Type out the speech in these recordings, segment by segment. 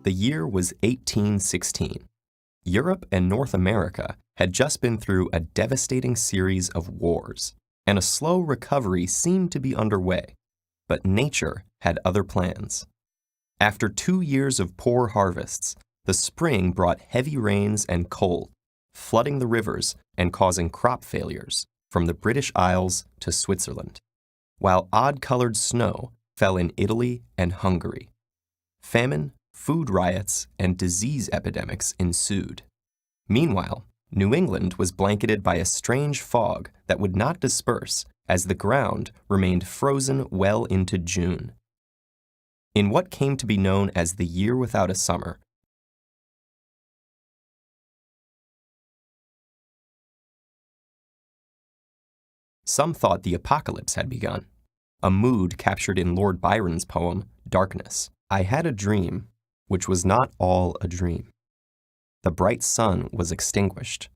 The year was 1816. Europe and North America had just been through a devastating series of wars, and a slow recovery seemed to be underway. But nature had other plans. After 2 years of poor harvests, the spring brought heavy rains and cold, flooding the rivers and causing crop failures from the British Isles to Switzerland, while odd-colored snow fell in Italy and Hungary. Famine, food riots, and disease epidemics ensued. Meanwhile, New England was blanketed by a strange fog that would not disperse as the ground remained frozen well into June. In what came to be known as the Year Without a Summer, some thought the apocalypse had begun, a mood captured in Lord Byron's poem, Darkness. I had a dream, which was not all a dream. The bright sun was extinguished,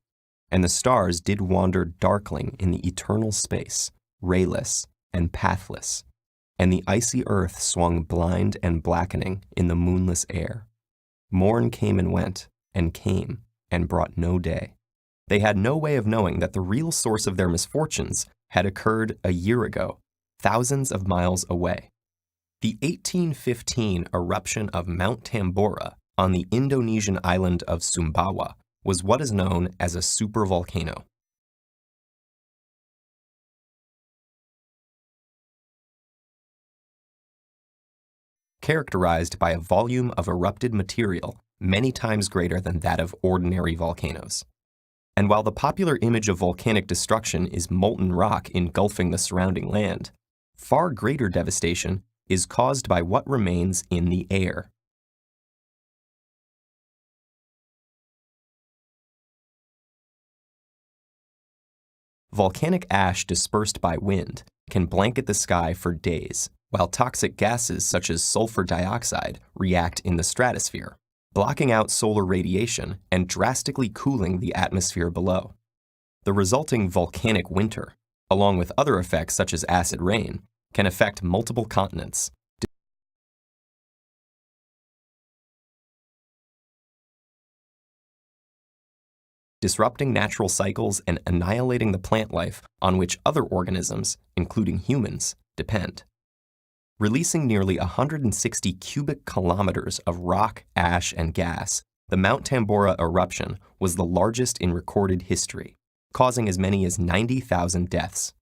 and the stars did wander darkling in the eternal space, rayless and pathless, and the icy earth swung blind and blackening in the moonless air. Morn came and brought no day. They had no way of knowing that the real source of their misfortunes had occurred a year ago, thousands of miles away. The 1815 eruption of Mount Tambora on the Indonesian island of Sumbawa was what is known as a supervolcano. Characterized by a volume of erupted material many times greater than that of ordinary volcanoes. And while the popular image of volcanic destruction is molten rock engulfing the surrounding land, far greater devastation is caused by what remains in the air. Volcanic ash dispersed by wind can blanket the sky for days, while toxic gases such as sulfur dioxide react in the stratosphere, blocking out solar radiation and drastically cooling the atmosphere below. The resulting volcanic winter, along with other effects such as acid rain, can affect multiple continents, disrupting natural cycles and annihilating the plant life on which other organisms, including humans, depend. Releasing nearly 160 cubic kilometers of rock, ash, and gas, the Mount Tambora eruption was the largest in recorded history, causing as many as 90,000 deaths.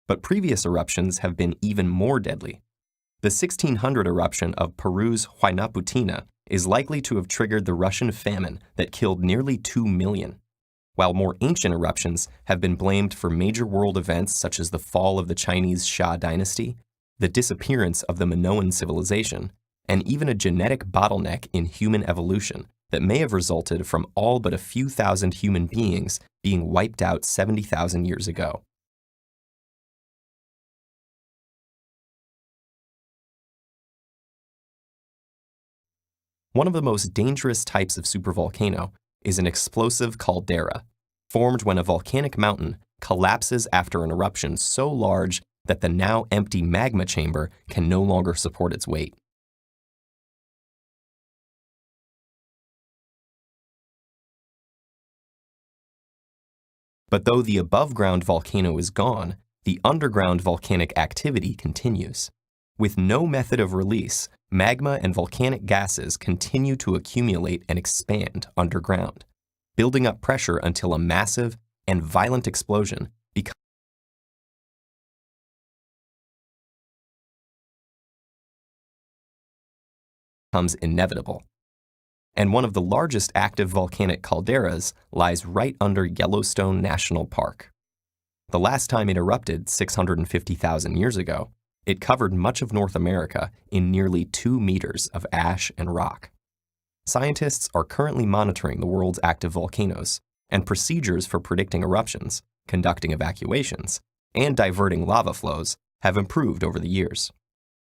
But previous eruptions have been even more deadly. The 1600 eruption of Peru's Huaynaputina is likely to have triggered the Russian famine that killed nearly 2 million, while more ancient eruptions have been blamed for major world events such as the fall of the Chinese Xia dynasty, the disappearance of the Minoan civilization, and even a genetic bottleneck in human evolution that may have resulted from all but a few thousand human beings being wiped out 70,000 years ago. One of the most dangerous types of supervolcano is an explosive caldera, formed when a volcanic mountain collapses after an eruption so large that the now empty magma chamber can no longer support its weight. But though the above-ground volcano is gone, the underground volcanic activity continues. With no method of release, magma and volcanic gases continue to accumulate and expand underground, building up pressure until a massive and violent explosion becomes inevitable. And one of the largest active volcanic calderas lies right under Yellowstone National Park. The last time it erupted 650,000 years ago, it covered much of North America in nearly 2 meters of ash and rock. Scientists are currently monitoring the world's active volcanoes, and procedures for predicting eruptions, conducting evacuations, and diverting lava flows have improved over the years.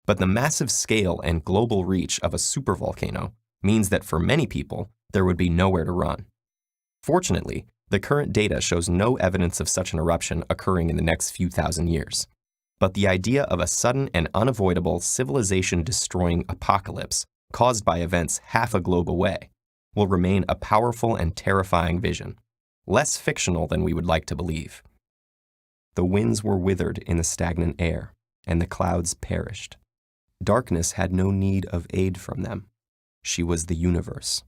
But the massive scale and global reach of a supervolcano means that for many people, there would be nowhere to run. Fortunately, the current data shows no evidence of such an eruption occurring in the next few thousand years. But the idea of a sudden and unavoidable civilization-destroying apocalypse caused by events half a globe away, will remain a powerful and terrifying vision, less fictional than we would like to believe. The winds were withered in the stagnant air, and the clouds perished. Darkness had no need of aid from them. She was the universe.